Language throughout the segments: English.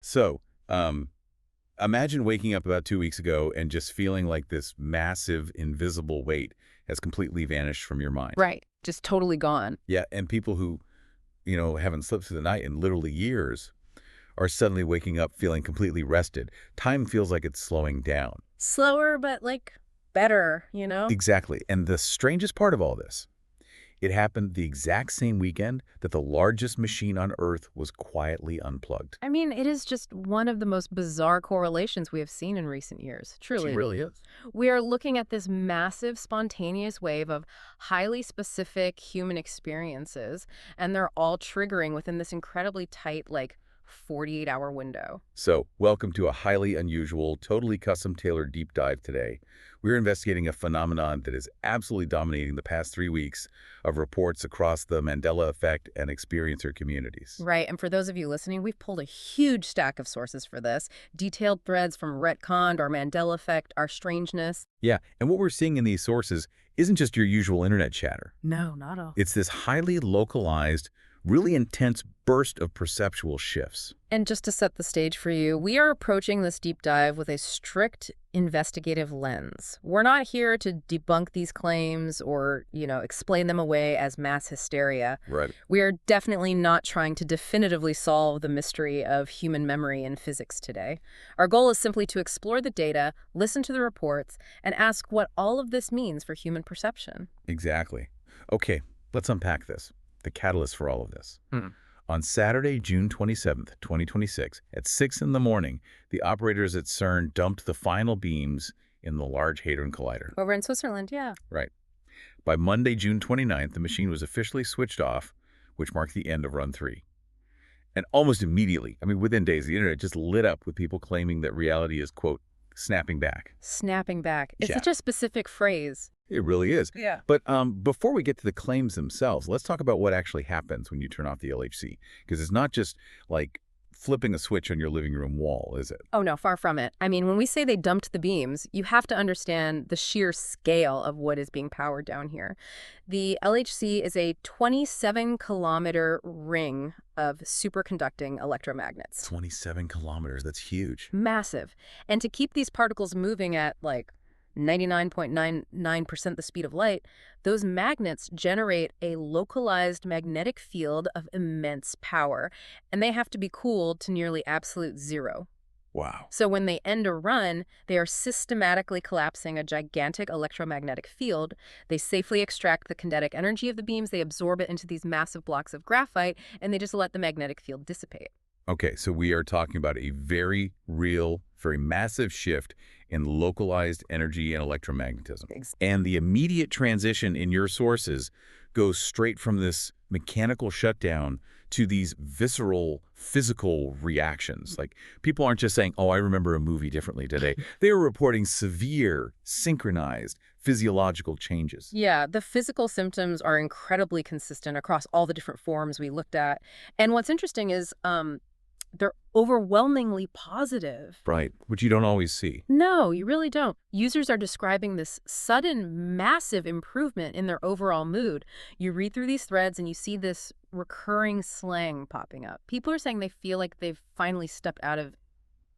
So, imagine waking up about 2 weeks ago and just feeling like this massive, invisible weight has completely vanished from your mind. Right. Just totally gone. Yeah, and people who, haven't slept through the night in literally years are suddenly waking up feeling completely rested. Time feels like it's slowing down. Slower, but like better, you know? Exactly. And the strangest part of all this, it happened the exact same weekend that the largest machine on Earth was quietly unplugged. I mean, it is just one of the most bizarre correlations we have seen in recent years. She Truly. really is. We are looking at this massive, spontaneous wave of highly specific human experiences, and they're all triggering within this incredibly tight, like, 48-hour window. So, welcome to a highly unusual, totally custom-tailored deep dive today. We're investigating a phenomenon that is absolutely dominating the past 3 weeks of reports across the Mandela Effect and experiencer communities. Right, and for those of you listening, we've pulled a huge stack of sources for this. Detailed threads from Retconned, our Mandela Effect, our Strangeness. Yeah, and what we're seeing in these sources isn't just your usual internet chatter. No, not all. It's this highly localized, really intense burst of perceptual shifts. And just to set the stage for you, we are approaching this deep dive with a strict investigative lens. We're not here to debunk these claims or, explain them away as mass hysteria. Right. We are definitely not trying to definitively solve the mystery of human memory and physics today. Our goal is simply to explore the data, listen to the reports, and ask what all of this means for human perception. Exactly. Okay, let's unpack this. The catalyst for all of this. On Saturday, June 27th, 2026, at 6 in the morning, the operators at CERN dumped the final beams in the Large Hadron Collider. Over in Switzerland, yeah. Right. By Monday, June 29th, the machine was officially switched off, which marked the end of Run 3. And almost immediately, within days, the internet just lit up with people claiming that reality is, quote, snapping back. Snapping back. It's Yeah. such a specific phrase. It really is. Yeah. But before we get to the claims themselves, let's talk about what actually happens when you turn off the LHC. Because it's not just like flipping a switch on your living room wall, is it? Oh, no, far from it. When we say they dumped the beams, you have to understand the sheer scale of what is being powered down here. The LHC is a 27-kilometer ring of superconducting electromagnets. 27 kilometers, that's huge. Massive. And to keep these particles moving at, 99.99% the speed of light, those magnets generate a localized magnetic field of immense power, and they have to be cooled to nearly absolute zero. Wow. So when they end a run, they are systematically collapsing a gigantic electromagnetic field. They safely extract the kinetic energy of the beams, they absorb it into these massive blocks of graphite, and they just let the magnetic field dissipate. Okay, so we are talking about a very real, very massive shift in localized energy and electromagnetism. And the immediate transition in your sources goes straight from this mechanical shutdown to these visceral, physical reactions. Like, people aren't just saying, oh, I remember a movie differently today. They are reporting severe, synchronized physiological changes. Yeah, the physical symptoms are incredibly consistent across all the different forms we looked at. And what's interesting is they're overwhelmingly positive. Right, which you don't always see. No, you really don't. Users are describing this sudden, massive improvement in their overall mood. You read through these threads and you see this recurring slang popping up. People are saying they feel like they've finally stepped out of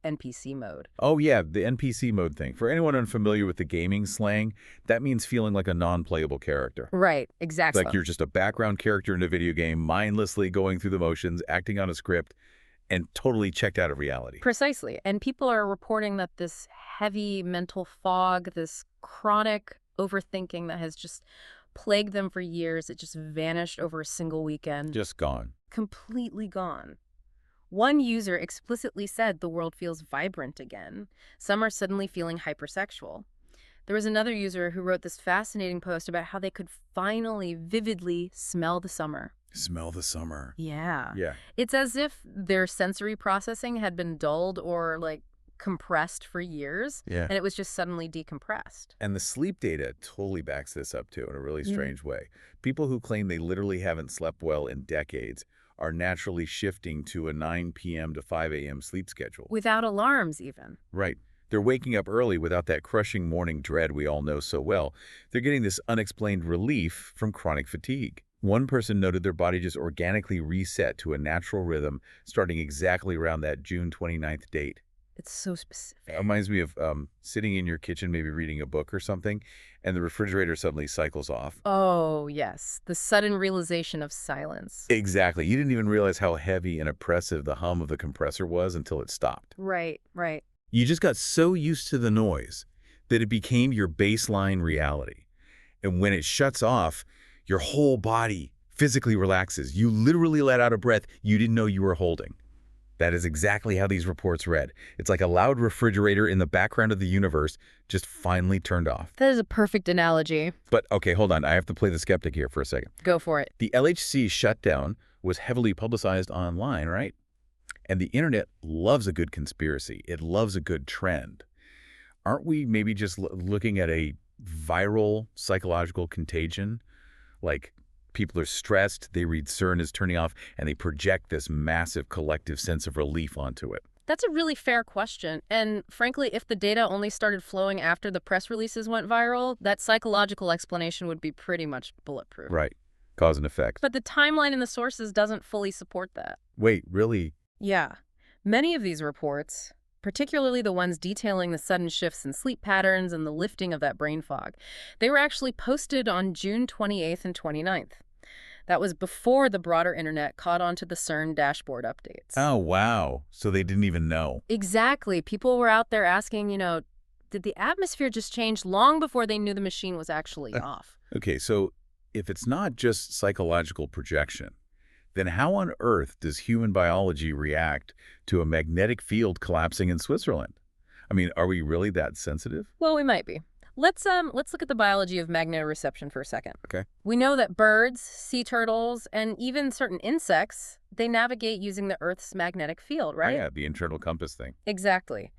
NPC mode. Oh, yeah, the NPC mode thing. For anyone unfamiliar with the gaming slang, that means feeling like a non-playable character. Right, exactly. Like you're just a background character in a video game, mindlessly going through the motions, acting on a script, and totally checked out of reality. Precisely. And people are reporting that this heavy mental fog, this chronic overthinking that has just plagued them for years, it just vanished over a single weekend. Just gone. Completely gone. One user explicitly said the world feels vibrant again. Some are suddenly feeling hypersexual. There was another user who wrote this fascinating post about how they could finally vividly smell the summer. Smell the summer. Yeah. Yeah. It's as if their sensory processing had been dulled or compressed for years, Yeah. and it was just suddenly decompressed. And the sleep data totally backs this up, too, in a really strange way. People who claim they literally haven't slept well in decades are naturally shifting to a 9 p.m. to 5 a.m. sleep schedule. Without alarms, even. Right. They're waking up early without that crushing morning dread we all know so well. They're getting this unexplained relief from chronic fatigue. One person noted their body just organically reset to a natural rhythm starting exactly around that June 29th date. It's so specific. It reminds me of sitting in your kitchen, maybe reading a book or something, and the refrigerator suddenly cycles off. Oh, yes. The sudden realization of silence. Exactly. You didn't even realize how heavy and oppressive the hum of the compressor was until it stopped. Right, right. You just got so used to the noise that it became your baseline reality. And when it shuts off, your whole body physically relaxes. You literally let out a breath you didn't know you were holding. That is exactly how these reports read. It's like a loud refrigerator in the background of the universe just finally turned off. That is a perfect analogy. But okay, hold on. I have to play the skeptic here for a second. Go for it. The LHC shutdown was heavily publicized online, right? And the internet loves a good conspiracy. It loves a good trend. Aren't we maybe just looking at a viral psychological contagion? Like, people are stressed, they read CERN is turning off, and they project this massive collective sense of relief onto it. That's a really fair question. And frankly, if the data only started flowing after the press releases went viral, that psychological explanation would be pretty much bulletproof. Right. Cause and effect. But the timeline in the sources doesn't fully support that. Wait, really? Yeah. Many of these reports, particularly the ones detailing the sudden shifts in sleep patterns and the lifting of that brain fog, they were actually posted on June 28th and 29th. That was before the broader internet caught on to the CERN dashboard updates. Oh, wow. So they didn't even know. Exactly. People were out there asking, did the atmosphere just change long before they knew the machine was actually off? Okay, so if it's not just psychological projection, then how on earth does human biology react to a magnetic field collapsing in Switzerland? I mean, are we really that sensitive? Well, we might be. Let's look at the biology of magnetoreception for a second. Okay. We know that birds, sea turtles, and even certain insects, they navigate using the Earth's magnetic field, right? Oh, yeah, the internal compass thing. Exactly.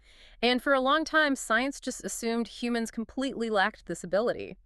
And for a long time, science just assumed humans completely lacked this ability.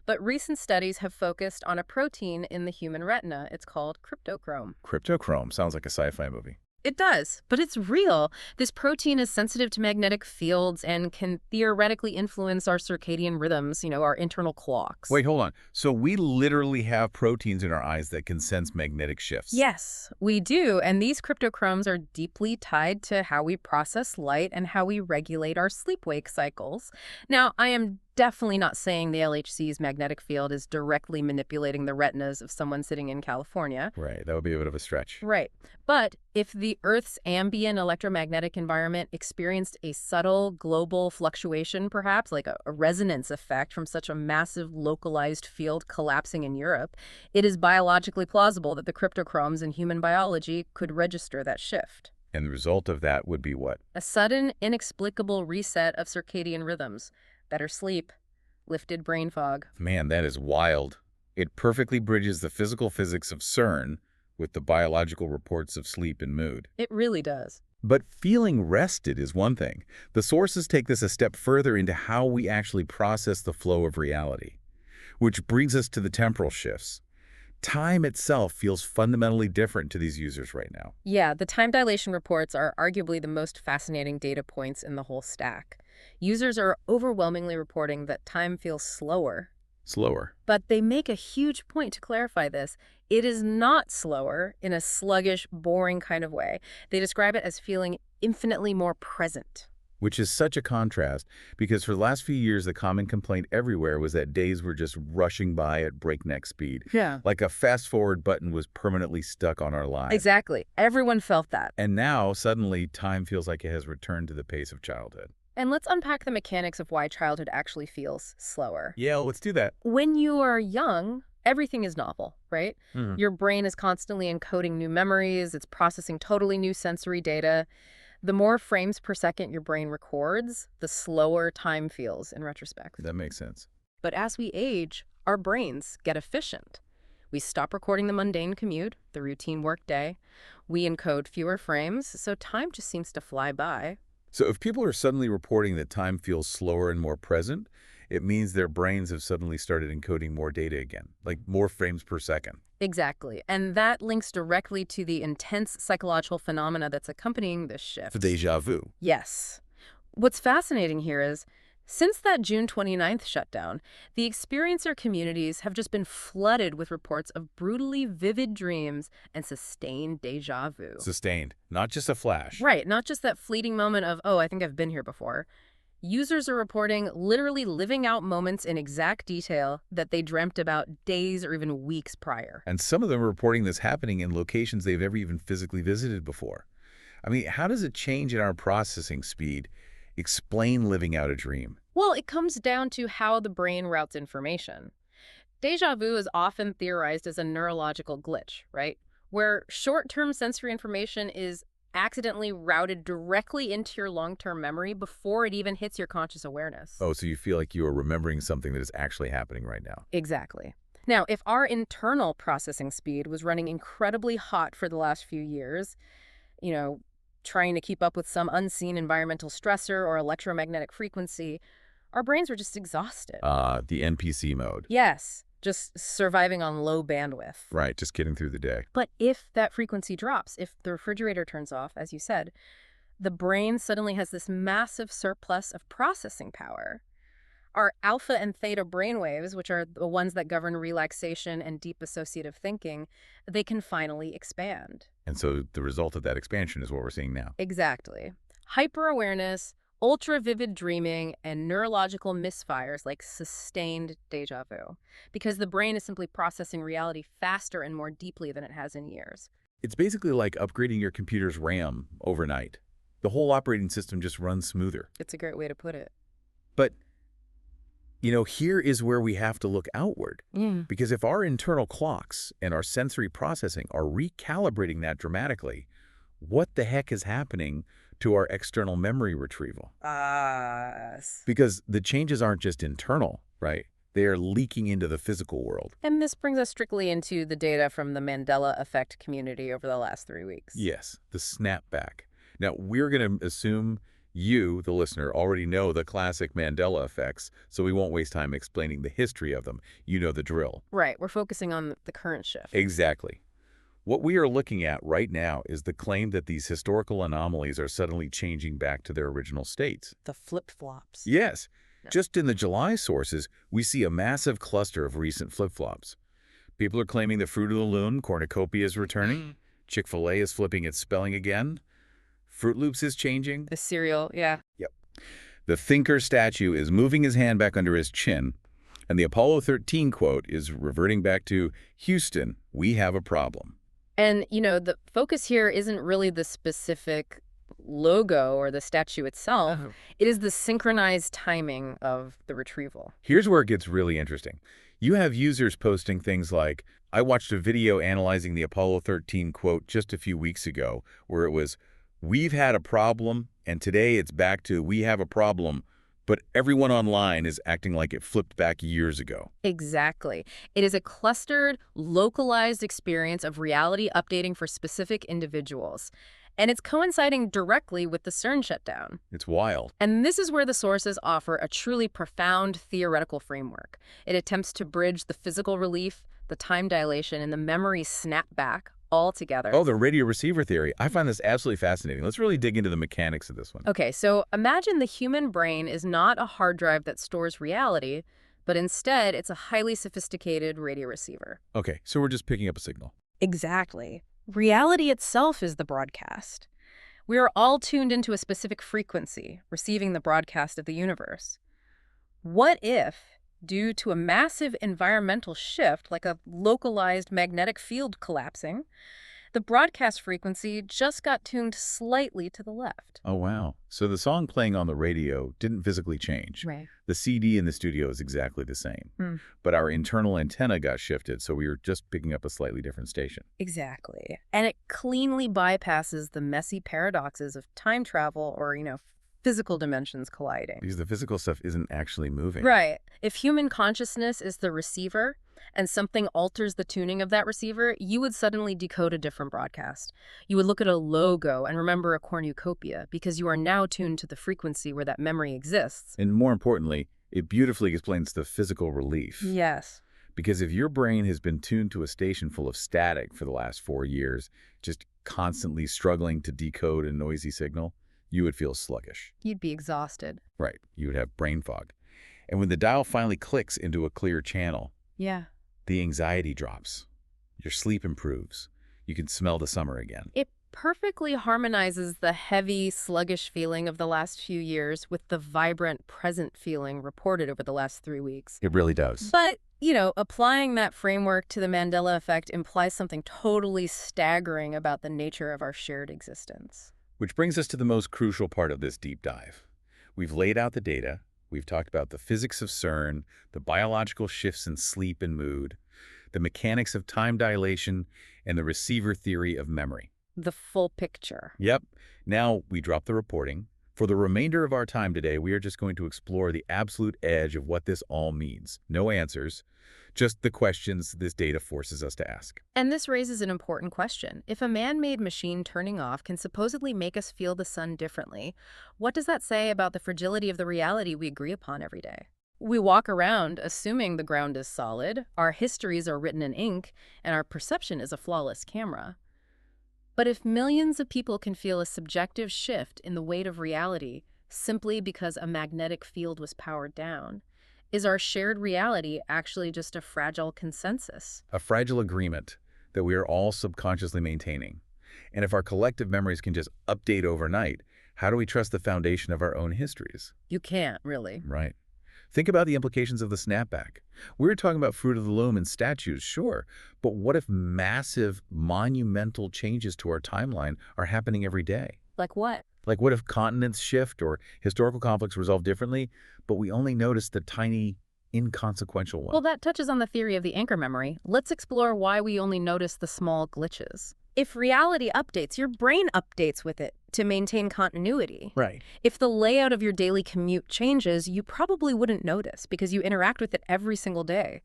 But recent studies have focused on a protein in the human retina. It's called cryptochrome. Cryptochrome sounds like a sci-fi movie. It does, but it's real. This protein is sensitive to magnetic fields and can theoretically influence our circadian rhythms, our internal clocks. Wait, hold on. So we literally have proteins in our eyes that can sense magnetic shifts? Yes, we do. And these cryptochromes are deeply tied to how we process light and how we regulate our sleep-wake cycles. Now, I am definitely not saying the LHC's magnetic field is directly manipulating the retinas of someone sitting in California. Right, that would be a bit of a stretch. Right. But if the Earth's ambient electromagnetic environment experienced a subtle global fluctuation, perhaps like a resonance effect from such a massive localized field collapsing in Europe, it is biologically plausible that the cryptochromes in human biology could register that shift. And the result of that would be what? A sudden, inexplicable reset of circadian rhythms. Better sleep, lifted brain fog. Man, that is wild. It perfectly bridges the physical physics of CERN with the biological reports of sleep and mood. It really does. But feeling rested is one thing. The sources take this a step further into how we actually process the flow of reality, which brings us to the temporal shifts. Time itself feels fundamentally different to these users right now. Yeah, the time dilation reports are arguably the most fascinating data points in the whole stack. Users are overwhelmingly reporting that time feels slower. Slower. But they make a huge point to clarify this. It is not slower in a sluggish, boring kind of way. They describe it as feeling infinitely more present. Which is such a contrast, because for the last few years, the common complaint everywhere was that days were just rushing by at breakneck speed. Yeah. Like a fast-forward button was permanently stuck on our lives. Exactly. Everyone felt that. And now, suddenly, time feels like it has returned to the pace of childhood. And let's unpack the mechanics of why childhood actually feels slower. Yeah, let's do that. When you are young, everything is novel, right? Mm-hmm. Your brain is constantly encoding new memories. It's processing totally new sensory data. The more frames per second your brain records, the slower time feels in retrospect. That makes sense. But as we age, our brains get efficient. We stop recording the mundane commute, the routine workday. We encode fewer frames, so time just seems to fly by. So if people are suddenly reporting that time feels slower and more present, it means their brains have suddenly started encoding more data again, like more frames per second. Exactly. And that links directly to the intense psychological phenomena that's accompanying this shift. The déjà vu. Yes. What's fascinating here is Since that June 29th shutdown, the experiencer communities have just been flooded with reports of brutally vivid dreams and sustained déjà vu. Sustained, not just a flash. Right, not just that fleeting moment of, oh, I think I've been here before. Users are reporting literally living out moments in exact detail that they dreamt about days or even weeks prior. And some of them are reporting this happening in locations they've never even physically visited before. I mean, how does a change in our processing speed explain living out a dream? Well, it comes down to how the brain routes information. Déjà vu is often theorized as a neurological glitch, right? Where short-term sensory information is accidentally routed directly into your long-term memory before it even hits your conscious awareness. Oh, so you feel like you are remembering something that is actually happening right now. Exactly. Now, if our internal processing speed was running incredibly hot for the last few years, you know, trying to keep up with some unseen environmental stressor or electromagnetic frequency, our brains were just exhausted. The NPC mode. Yes, just surviving on low bandwidth. Right, just getting through the day. But if that frequency drops, if the refrigerator turns off, as you said, the brain suddenly has this massive surplus of processing power. Our alpha and theta brainwaves, which are the ones that govern relaxation and deep associative thinking, they can finally expand. And so the result of that expansion is what we're seeing now. Exactly. Hyper-awareness, ultra-vivid dreaming, and neurological misfires like sustained déjà vu, because the brain is simply processing reality faster and more deeply than it has in years. It's basically like upgrading your computer's RAM overnight. The whole operating system just runs smoother. It's a great way to put it. But, here is where we have to look outward. Because if our internal clocks and our sensory processing are recalibrating that dramatically, what the heck is happening to our external memory retrieval? Because the changes aren't just internal, right? They are leaking into the physical world. And this brings us strictly into the data from the Mandela Effect community over the last 3 weeks. Yes, the snapback. Now, we're going to assume you, the listener, already know the classic Mandela effects, so we won't waste time explaining the history of them. You know the drill. Right, we're focusing on the current shift. Exactly. What we are looking at right now is the claim that these historical anomalies are suddenly changing back to their original states. The flip-flops. Yes. Yeah. Just in the July sources, we see a massive cluster of recent flip-flops. People are claiming the Fruit of the Loom cornucopia is returning. Chick-fil-A is flipping its spelling again. Fruit Loops is changing. The cereal, yeah. Yep. The thinker statue is moving his hand back under his chin. And the Apollo 13 quote is reverting back to, "Houston, we have a problem." And, the focus here isn't really the specific logo or the statue itself. It is the synchronized timing of the retrieval. Here's where it gets really interesting. You have users posting things like, I watched a video analyzing the Apollo 13 quote just a few weeks ago, where it was, "We've had a problem, and today it's back to we have a problem, but everyone online is acting like it flipped back years ago." Exactly. It is a clustered, localized experience of reality updating for specific individuals. And it's coinciding directly with the CERN shutdown. It's wild. And this is where the sources offer a truly profound theoretical framework. It attempts to bridge the physical relief, the time dilation, and the memory snapback all together. Oh, the radio receiver theory. I find this absolutely fascinating. Let's really dig into the mechanics of this one. Okay, so imagine the human brain is not a hard drive that stores reality, but instead it's a highly sophisticated radio receiver. Okay, so we're just picking up a signal. Exactly. Reality itself is the broadcast. We are all tuned into a specific frequency, receiving the broadcast of the universe. What if, due to a massive environmental shift, like a localized magnetic field collapsing, the broadcast frequency just got tuned slightly to the left? Oh, wow. So the song playing on the radio didn't physically change. Right. The CD in the studio is exactly the same. But our internal antenna got shifted, so we were just picking up a slightly different station. Exactly. And it cleanly bypasses the messy paradoxes of time travel or, physical dimensions colliding. Because the physical stuff isn't actually moving. Right. If human consciousness is the receiver and something alters the tuning of that receiver, you would suddenly decode a different broadcast. You would look at a logo and remember a cornucopia because you are now tuned to the frequency where that memory exists. And more importantly, it beautifully explains the physical relief. Yes. Because if your brain has been tuned to a station full of static for the last 4 years, just constantly struggling to decode a noisy signal, you would feel sluggish. You'd be exhausted. Right. You would have brain fog. And when the dial finally clicks into a clear channel, Yeah. the anxiety drops. Your sleep improves. You can smell the summer again. It perfectly harmonizes the heavy, sluggish feeling of the last few years with the vibrant, present feeling reported over the last 3 weeks. It really does. But, applying that framework to the Mandela effect implies something totally staggering about the nature of our shared existence. Which brings us to the most crucial part of this deep dive. We've laid out the data. We've talked about the physics of CERN, the biological shifts in sleep and mood, the mechanics of time dilation, and the receiver theory of memory. The full picture. Yep. Now we drop the reporting. For the remainder of our time today, we are just going to explore the absolute edge of what this all means. No answers, just the questions this data forces us to ask. And this raises an important question. If a man-made machine turning off can supposedly make us feel the sun differently, what does that say about the fragility of the reality we agree upon every day? We walk around assuming the ground is solid, our histories are written in ink, and our perception is a flawless camera. But if millions of people can feel a subjective shift in the weight of reality simply because a magnetic field was powered down, is our shared reality actually just a fragile consensus? A fragile agreement that we are all subconsciously maintaining. And if our collective memories can just update overnight, how do we trust the foundation of our own histories? You can't, really. Right. Think about the implications of the snapback. We're talking about fruit of the loom and statues, sure, but what if massive, monumental changes to our timeline are happening every day? Like what? Like what if continents shift or historical conflicts resolve differently, but we only notice the tiny, inconsequential one? Well, that touches on the theory of the anchor memory. Let's explore why we only notice the small glitches. If reality updates, your brain updates with it to maintain continuity. Right. If the layout of your daily commute changes, you probably wouldn't notice because you interact with it every single day.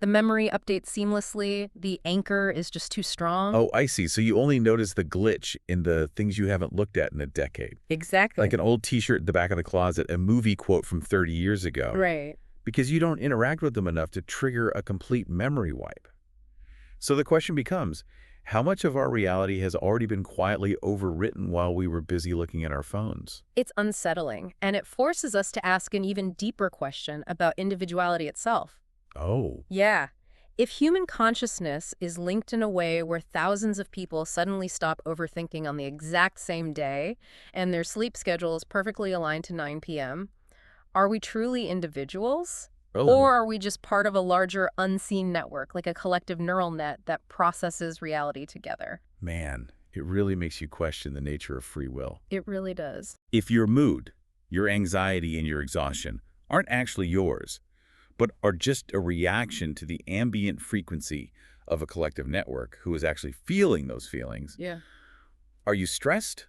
The memory updates seamlessly, the anchor is just too strong. Oh, I see. So you only notice the glitch in the things you haven't looked at in a decade. Exactly. Like an old T-shirt in the back of the closet, a movie quote from 30 years ago. Right. Because you don't interact with them enough to trigger a complete memory wipe. So the question becomes, how much of our reality has already been quietly overwritten while we were busy looking at our phones? It's unsettling, and it forces us to ask an even deeper question about individuality itself. Oh. Yeah. If human consciousness is linked in a way where thousands of people suddenly stop overthinking on the exact same day and their sleep schedule is perfectly aligned to 9 p.m., are we truly individuals? Oh. Or are we just part of a larger unseen network, like a collective neural net that processes reality together? Man, it really makes you question the nature of free will. It really does. If your mood, your anxiety, and your exhaustion aren't actually yours, but are just a reaction to the ambient frequency of a collective network who is actually feeling those feelings, Yeah. are you stressed?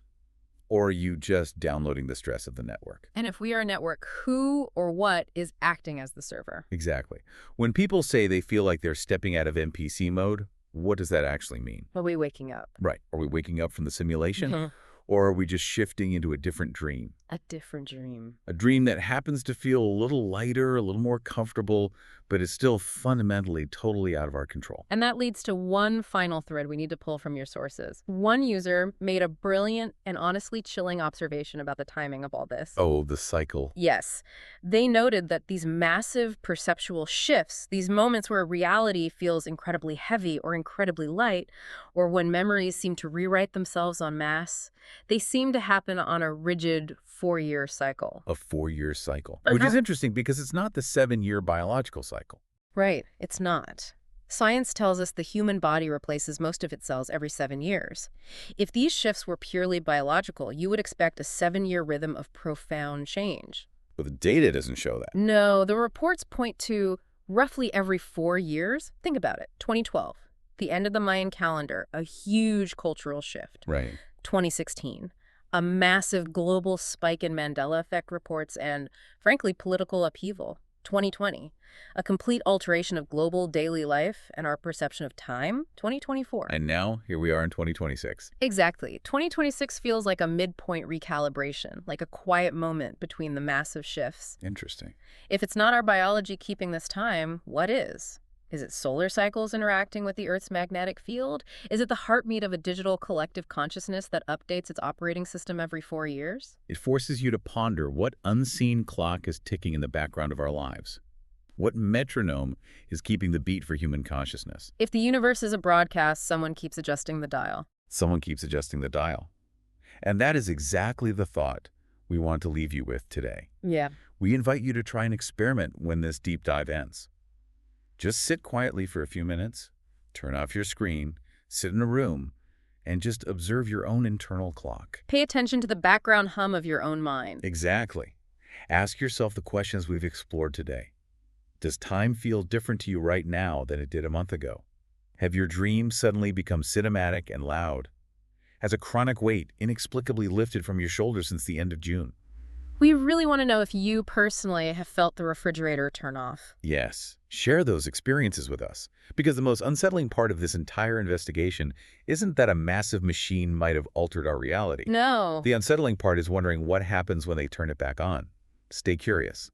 Or are you just downloading the stress of the network? And if we are a network, who or what is acting as the server? Exactly. When people say they feel like they're stepping out of NPC mode, what does that actually mean? Are we waking up? Right. Are we waking up from the simulation? Or are we just shifting into a different dream? A different dream. A dream that happens to feel a little lighter, a little more comfortable, but is still fundamentally totally out of our control. And that leads to one final thread we need to pull from your sources. One user made a brilliant and honestly chilling observation about the timing of all this. Oh, the cycle. Yes. They noted that these massive perceptual shifts, these moments where reality feels incredibly heavy or incredibly light, or when memories seem to rewrite themselves en masse, they seem to happen on a rigid 4-year cycle. A 4-year cycle. Which is interesting because it's not the 7-year biological cycle. Right. It's not. Science tells us the human body replaces most of its cells every 7 years. If these shifts were purely biological, you would expect a 7-year rhythm of profound change. But the data doesn't show that. No, the reports point to roughly every 4 years. Think about it. 2012, the end of the Mayan calendar, a huge cultural shift. Right. 2016, a massive global spike in Mandela Effect reports and, frankly, political upheaval. 2020, a complete alteration of global daily life and our perception of time. 2024. And now, here we are in 2026. Exactly. 2026 feels like a midpoint recalibration, like a quiet moment between the massive shifts. Interesting. If it's not our biology keeping this time, what is? Is it solar cycles interacting with the Earth's magnetic field? Is it the heartbeat of a digital collective consciousness that updates its operating system every 4 years? It forces you to ponder what unseen clock is ticking in the background of our lives. What metronome is keeping the beat for human consciousness? If the universe is a broadcast, someone keeps adjusting the dial. Someone keeps adjusting the dial. And that is exactly the thought we want to leave you with today. Yeah. We invite you to try an experiment when this deep dive ends. Just sit quietly for a few minutes, turn off your screen, sit in a room, and just observe your own internal clock. Pay attention to the background hum of your own mind. Exactly. Ask yourself the questions we've explored today. Does time feel different to you right now than it did a month ago? Have your dreams suddenly become cinematic and loud? Has a chronic weight inexplicably lifted from your shoulders since the end of June? We really want to know if you personally have felt the refrigerator turn off. Yes, share those experiences with us, because the most unsettling part of this entire investigation isn't that a massive machine might have altered our reality. No. The unsettling part is wondering what happens when they turn it back on. Stay curious.